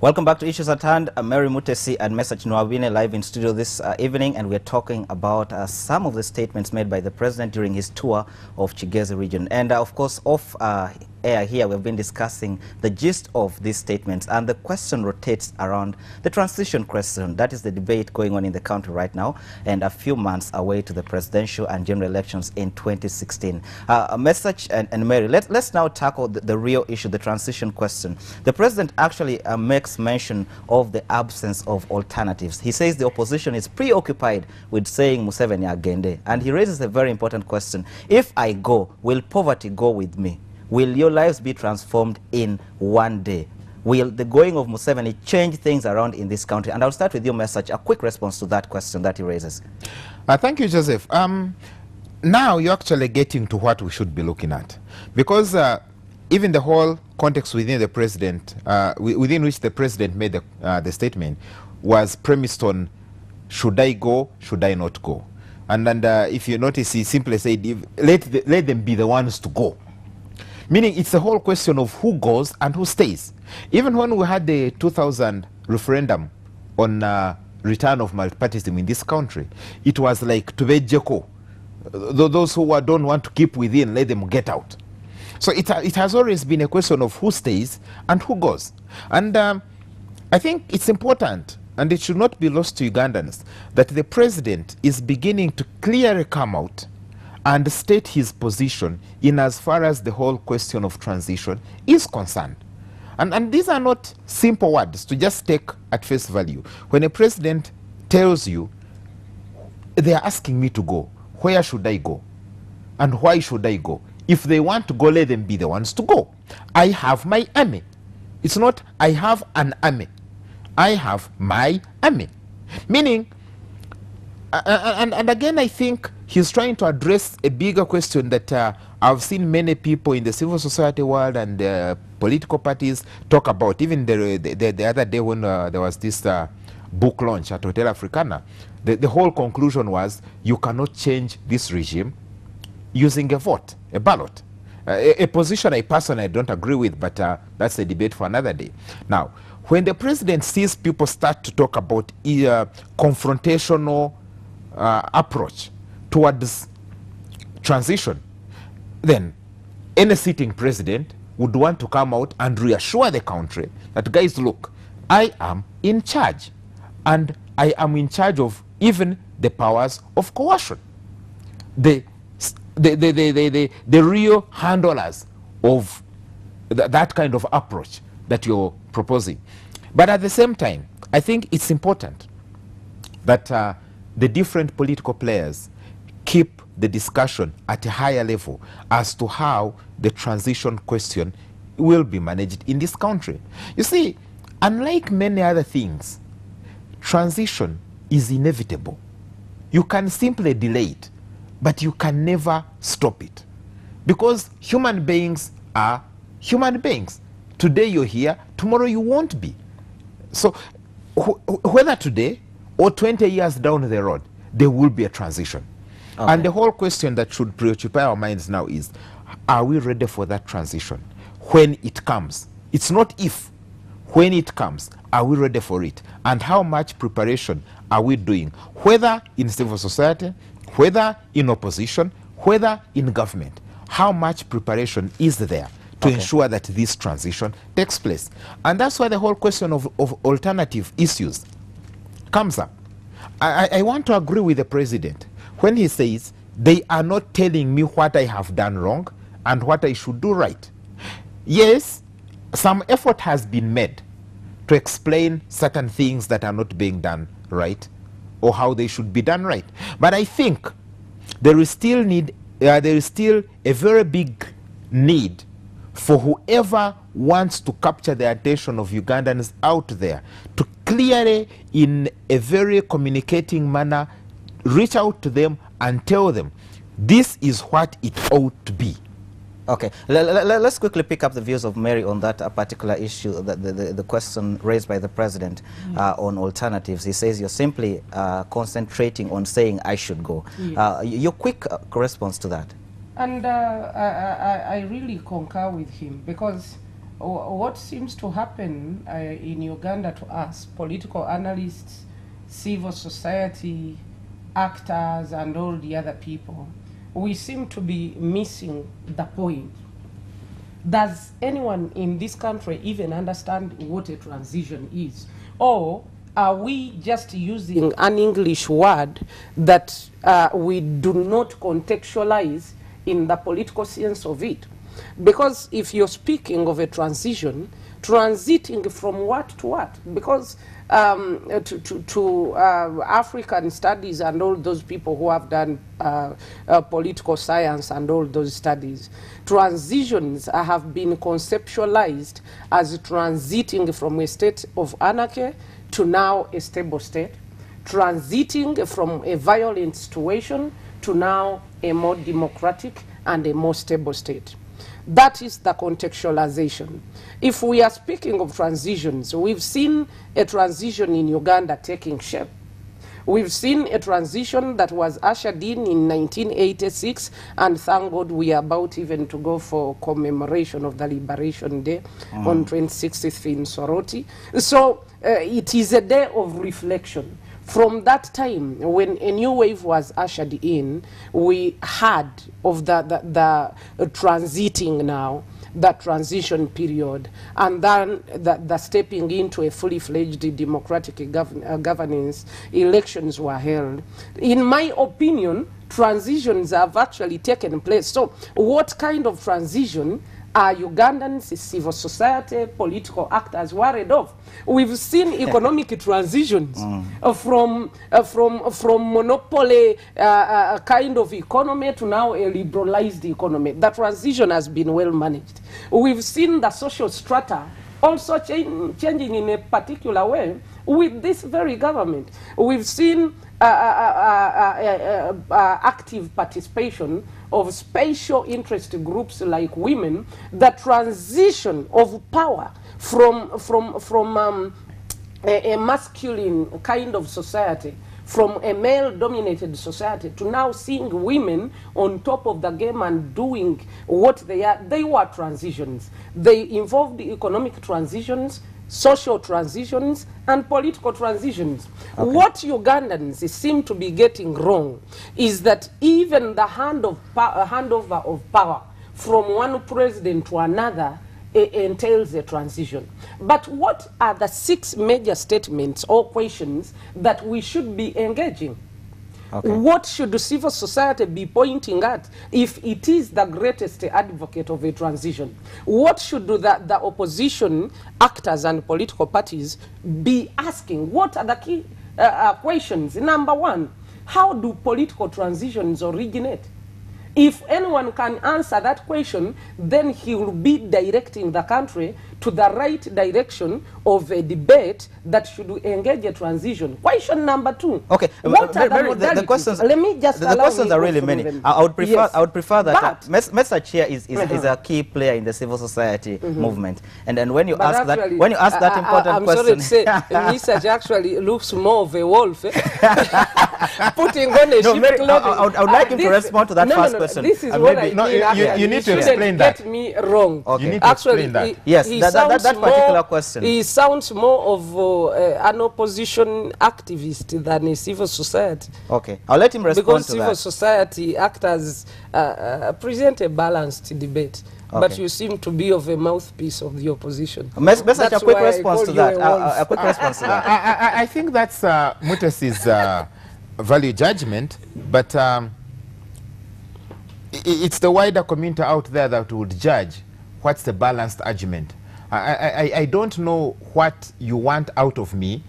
Welcome back to Issues at Hand. Mary Mutesi and Message Nwabine live in studio this evening, and we're talking about some of the statements made by the president during his tour of Kigezi region. And of course, off air here, we've been discussing the gist of these statements, and the question rotates around the transition question. That is the debate going on in the country right now, and a few months away to the presidential and general elections in 2016. Message and Mary, let's now tackle the real issue, the transition question. The president actually makes mention of the absence of alternatives. He says the opposition is preoccupied with saying Museveni agende, and he raises a very important question. If I go, will poverty go with me? Will your lives be transformed in one day? Will the going of Museveni change things around in this country? And I'll start with your Message, a quick response to that question that he raises. Thank you, Joseph. Now you're actually getting to what we should be looking at, because even the whole context within the president, within which the president made the statement, was premised on should I go, should I not go? And if you notice, he simply said, let them be the ones to go. Meaning it's a whole question of who goes and who stays. Even when we had the 2000 referendum on return of multipartyism in this country, it was like Tubejeko. Those who don't want to keep within, let them get out. So it has always been a question of who stays and who goes. And I think it's important, and it should not be lost to Ugandans, that the president is beginning to clearly come out and state his position in as far as the whole question of transition is concerned. And these are not simple words to just take at face value. When a president tells you, they are asking me to go, where should I go? And why should I go? If they want to go, let them be the ones to go. I have my army. It's not I have an army. I have my army. Meaning, and again, I think he's trying to address a bigger question that I've seen many people in the civil society world and the political parties talk about. Even the other day when there was this book launch at Hotel Africana, the whole conclusion was you cannot change this regime using a vote, a ballot. A position I personally don't agree with, but that's a debate for another day. Now, when the president sees people start to talk about confrontational approach towards transition, then any sitting president would want to come out and reassure the country that, guys, look, I am in charge, and I am in charge of even the powers of coercion. The real handlers of that kind of approach that you're proposing. But at the same time, I think it's important that the different political players keep the discussion at a higher level as to how the transition question will be managed in this country. You see, unlike many other things, transition is inevitable. You can simply delay it, but you can never stop it. Because human beings are human beings. Today you're here, tomorrow you won't be. So whether today or 20 years down the road, there will be a transition. Okay. And the whole question that should preoccupy our minds now is, are we ready for that transition? When it comes, it's not if. When it comes, are we ready for it? And how much preparation are we doing? Whether in civil society, whether in opposition, whether in government, how much preparation is there to ensure that this transition takes place? And that's why the whole question of alternative issues comes up. I want to agree with the president when he says they are not telling me what I have done wrong and what I should do right. Yes, some effort has been made to explain certain things that are not being done right or how they should be done right. But I think there is still a very big need for whoever wants to capture the attention of Ugandans out there to clearly, in a very communicating manner, reach out to them and tell them this is what it ought to be. Okay, let's quickly pick up the views of Mary on that particular issue, the question raised by the president on alternatives. He says you're simply concentrating on saying I should go. Your quick response to that? And I really concur with him, because what seems to happen in Uganda to us, political analysts, civil society, actors, and all the other people, we seem to be missing the point. Does anyone in this country even understand what a transition is? Or are we just using an English word that we do not contextualize in the political sense of it? Because if you're speaking of a transition, transiting from what to what? Because to African studies and all those people who have done political science and all those studies, transitions have been conceptualized as transiting from a state of anarchy to now a stable state, transiting from a violent situation to now a more democratic and a more stable state. That is the contextualization. If we are speaking of transitions, we've seen a transition in Uganda taking shape. We've seen a transition that was ushered in 1986, and thank God we are about even to go for commemoration of the Liberation Day on 26th in Soroti. So it is a day of reflection. From that time, when a new wave was ushered in, we heard of the transiting now, the transition period, and then the stepping into a fully fledged democratic governance. Elections were held. In my opinion, transitions have actually taken place. So what kind of transition are Ugandans, civil society, political actors worried of? We've seen economic transitions from monopoly kind of economy to now a liberalized economy. The transition has been well managed. We've seen the social strata also changing in a particular way with this very government. We've seen active participation of special interest groups like women, the transition of power from a masculine kind of society, from a male-dominated society, to now seeing women on top of the game and doing what they are. They were transitions. They involved economic transitions, social transitions, and political transitions. Okay. What Ugandans seem to be getting wrong is that even the handover of power from one president to another entails a transition. But what are the 6 major statements or questions that we should be engaging? Okay. What should the civil society be pointing at if it is the greatest advocate of a transition? What should the opposition actors and political parties be asking? What are the key questions? Number 1, how do political transitions originate? If anyone can answer that question, then he will be directing the country to the right direction of a debate that should engage a transition. Question number 2. Okay. What are the modalities? The questions, let me just the questions are really many. I would prefer, yes. I would prefer that Message here is a key player in the civil society movement. And then when you ask that, important question, I'm sorry to say, Message actually looks more of a wolf. Putting on a sheep clothing. I would like him to respond to that first question. This is what I mean. You need to explain that. Get me wrong. Okay. You need to explain that. Yes, that particular question. He sounds more of an opposition activist than a civil society. Okay, I'll let him respond because to that. Because civil society actors present a balanced debate. Okay. But you seem to be of a mouthpiece of the opposition. Message, a quick response to that. A quick response to that. I think that's Mutesi's value judgment, but it's the wider community out there that would judge what's the balanced argument. I don't know what you want out of me.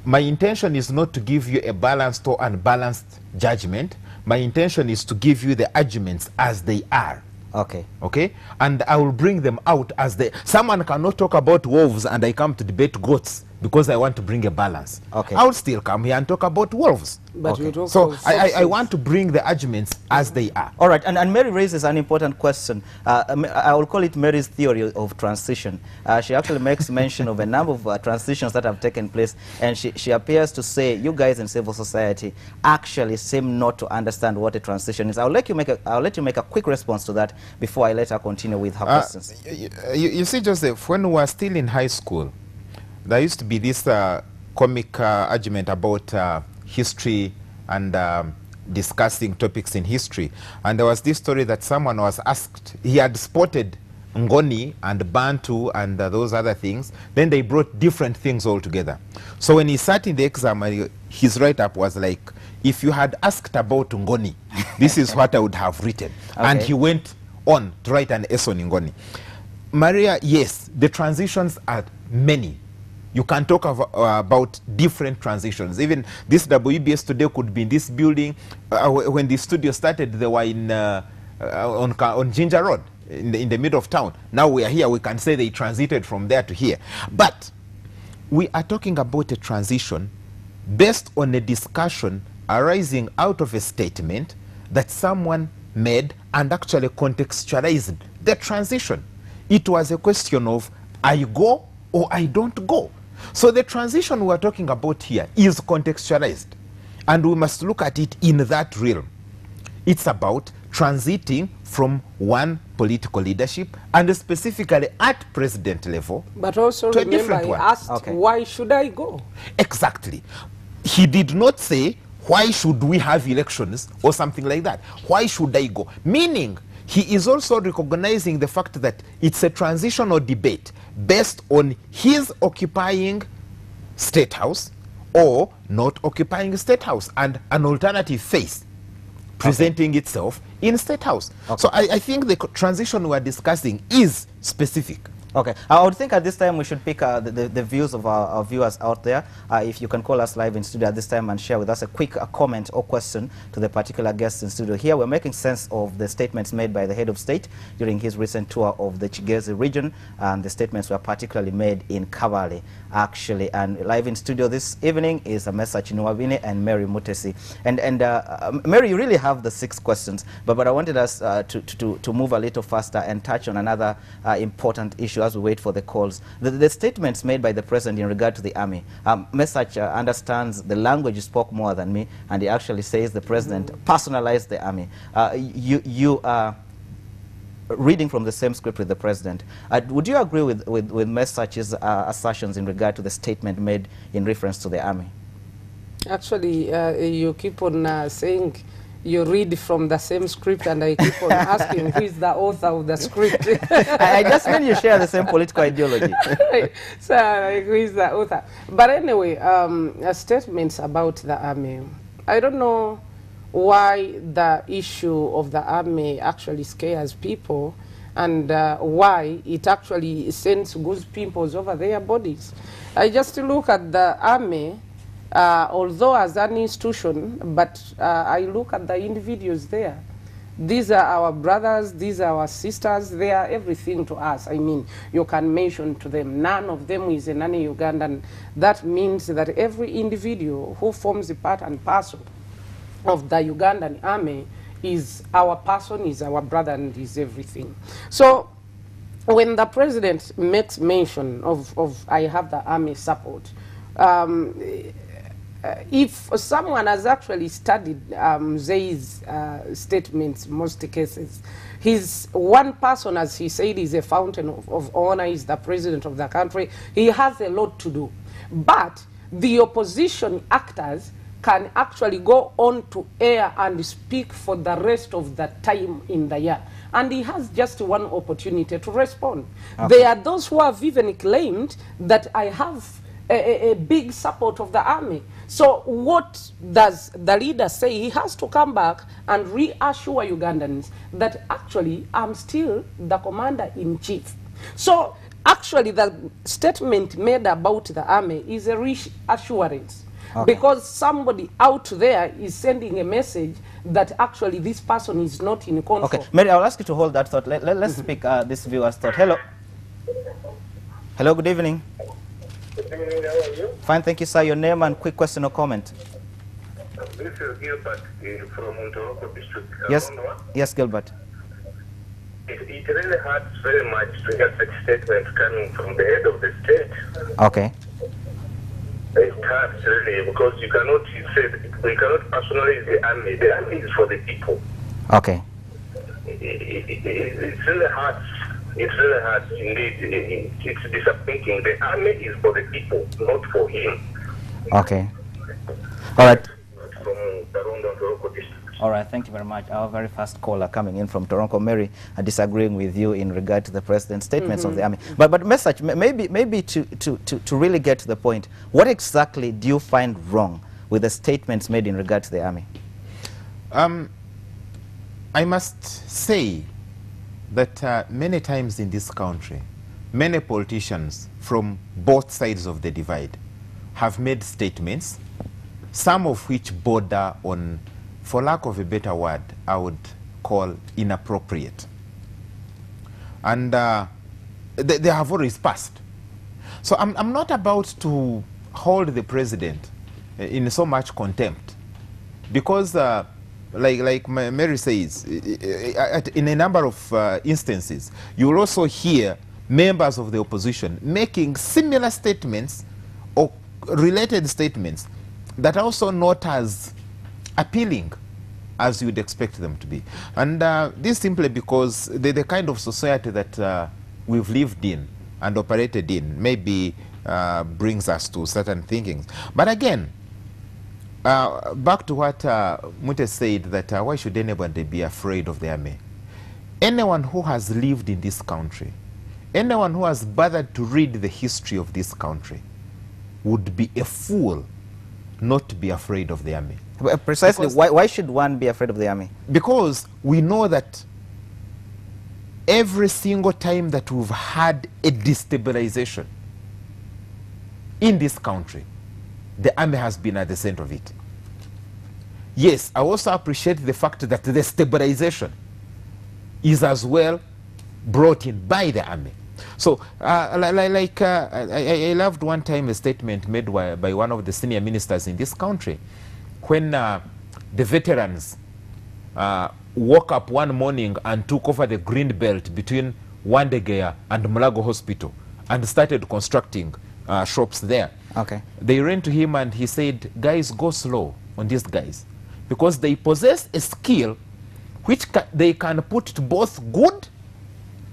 My intention is not to give you a balanced or unbalanced judgment. My intention is to give you the arguments as they are. Okay. Okay? And I will bring them out as they... Someone cannot talk about wolves and I come to debate goats because I want to bring a balance. Okay. I would still come here and talk about wolves. But Okay. we talk So of I substance. want to bring the arguments as they are. All right, and Mary raises an important question. I will call it Mary's theory of transition. She actually makes mention of a number of transitions that have taken place, and she appears to say you guys in civil society actually seem not to understand what a transition is. I'll let you make a quick response to that before I let her continue with her questions. You see, Joseph, when we were still in high school, there used to be this comic argument about history and discussing topics in history. And there was this story that someone was asked, he had spotted Ngoni and Bantu and those other things. Then they brought different things all together. So when he sat in the exam, his write-up was like, if you had asked about Ngoni, this is what I would have written. Okay. And he went on to write an essay on Ngoni. Maria, yes, the transitions are many. You can talk about different transitions. Even this WEBS today could be in this building. When the studio started, they were in, on Ginger Road, in the middle of town. Now we are here, we can say they transited from there to here. But we are talking about a transition based on a discussion arising out of a statement that someone made and actually contextualized the transition. It was a question of, I go or I don't go. So the transition we're talking about here is contextualized, and we must look at it in that realm. It's about transiting from one political leadership, and specifically at president level, But also to a remember, different he one. asked, Okay. why should I go? Exactly. He did not say, why should we have elections or something like that? Why should I go? Meaning, he is also recognizing the fact that it's a transitional debate based on his occupying State House or not occupying State House, and an alternative face presenting itself in State House. Okay. So I think the transition we are discussing is specific. Okay, I would think at this time we should pick the views of our viewers out there. If you can call us live in studio at this time and share with us a quick comment or question to the particular guests in studio. Here we're making sense of the statements made by the head of state during his recent tour of the Chigezi region, and the statements were particularly made in Kabale, actually. And live in studio this evening is Message Nwabine and Mary Mutesi. And Mary, you really have the 6 questions, but I wanted us to move a little faster and touch on another important issue as we wait for the calls. The statements made by the president in regard to the army. Message understands the language you spoke more than me, and he actually says the president personalized the army. You are reading from the same script with the president. Would you agree with Message's assertions in regard to the statement made in reference to the army? Actually, you keep on saying you read from the same script, and I keep on asking who is the author of the script. I just mean you share the same political ideology. So who is the author? But anyway, statements about the army. I don't know why the issue of the army actually scares people, and why it actually sends goose pimples over their bodies. I just look at the army, although as an institution, but I look at the individuals there. These are our brothers, these are our sisters, they are everything to us. I mean, you can mention to them, none of them is a non-Ugandan. That means that every individual who forms a part and parcel of the Ugandan army is our person, is our brother, and is everything. So when the president makes mention of I have the army support, if someone has actually studied Zay's statements, most cases, he's one person, as he said, is a fountain of honor, is the president of the country. He has a lot to do. But the opposition actors can actually go on to air and speak for the rest of the time in the year. And he has just one opportunity to respond. Okay. There are those who have even claimed that I have a big support of the army. So what does the leader say? He has to come back and reassure Ugandans that actually I'm still the commander-in-chief. So actually the statement made about the army is a reassurance. Okay. Because somebody out there is sending a message that actually this person is not in control. Okay, Mary, I'll ask you to hold that thought. Let's speak this viewer's thought. Hello. Hello, good evening. Good evening, how are you? Fine, thank you, sir. Your name and quick question or comment. This is Gilbert from Ntoroko district. Yes, yes, Gilbert. It really hurts very much to hear such statements coming from the head of the state. Okay. It hurts really because you cannot say we cannot personalize the army. The army is for the people. Okay. It really hurts. It really hurts indeed. It's disappointing. The army is for the people, not for him. Okay. All right. From Taronga, Ntoroko district. All right, thank you very much. Our very first caller coming in from Toronto, Mary, disagreeing with you in regard to the president's statements of the army. But message, maybe to really get to the point, what exactly do you find wrong with the statements made in regard to the army? I must say that many times in this country, many politicians from both sides of the divide have made statements, some of which border on, for lack of a better word, I would call inappropriate. And they have always passed. So I'm not about to hold the president in so much contempt, because like Mary says, in a number of instances, you will also hear members of the opposition making similar statements or related statements that are also not as appealing as you would expect them to be. And this simply because the kind of society that we've lived in and operated in maybe brings us to certain thinkings. But again, back to what Mute said, that why should anybody be afraid of the army? Anyone who has lived in this country, anyone who has bothered to read the history of this country would be a fool not to be afraid of the army. Precisely, why should one be afraid of the army? Because we know that every single time that we've had a destabilization in this country, the army has been at the center of it. Yes, I also appreciate the fact that the stabilization is as well brought in by the army. So, I loved one time a statement made by one of the senior ministers in this country when the veterans woke up one morning and took over the green belt between Wandegeya and Mulago Hospital and started constructing shops there. Okay. They ran to him and he said, guys, go slow on these guys, because they possess a skill which they can put to both good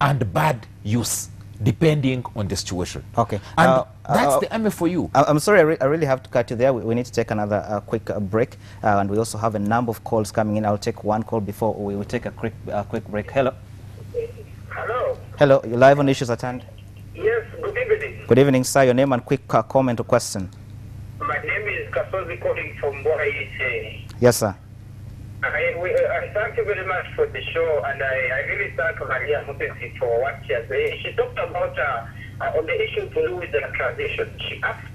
and bad use, depending on the situation. Okay. And that's the army for you. I'm sorry, I really have to cut you there. We need to take another quick break. And we also have a number of calls coming in. I'll take one call before we will take a quick break. Hello. Hello. Hello, you're live on Issues at Hand. Yes, good evening. Good evening, sir. Your name and quick comment or question. My name is Kasozi calling from Boa. Yes, sir. I thank you very much for the show, and I really thank Maria Mutesi for what she has said. She talked about on the issue to do with the transition. She asked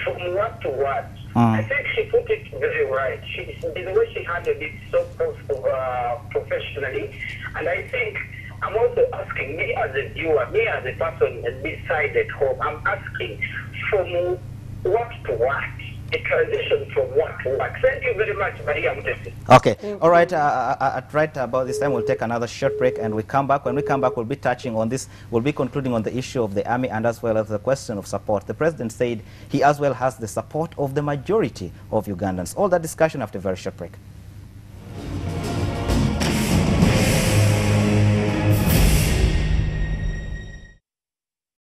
from what to what. I think she put it very right. The way she handled it so professionally, and I think I'm also asking, me as a viewer, me as a person this side at home, I'm asking from what to what? A transition from what to what? Thank you very much, Maria Mutesi. Okay. All right. At right about this time, we'll take another short break, and we come back. When we come back, we'll be touching on this. We'll be concluding on the issue of the army and as well as the question of support. The president said he as well has the support of the majority of Ugandans. All that discussion after a very short break.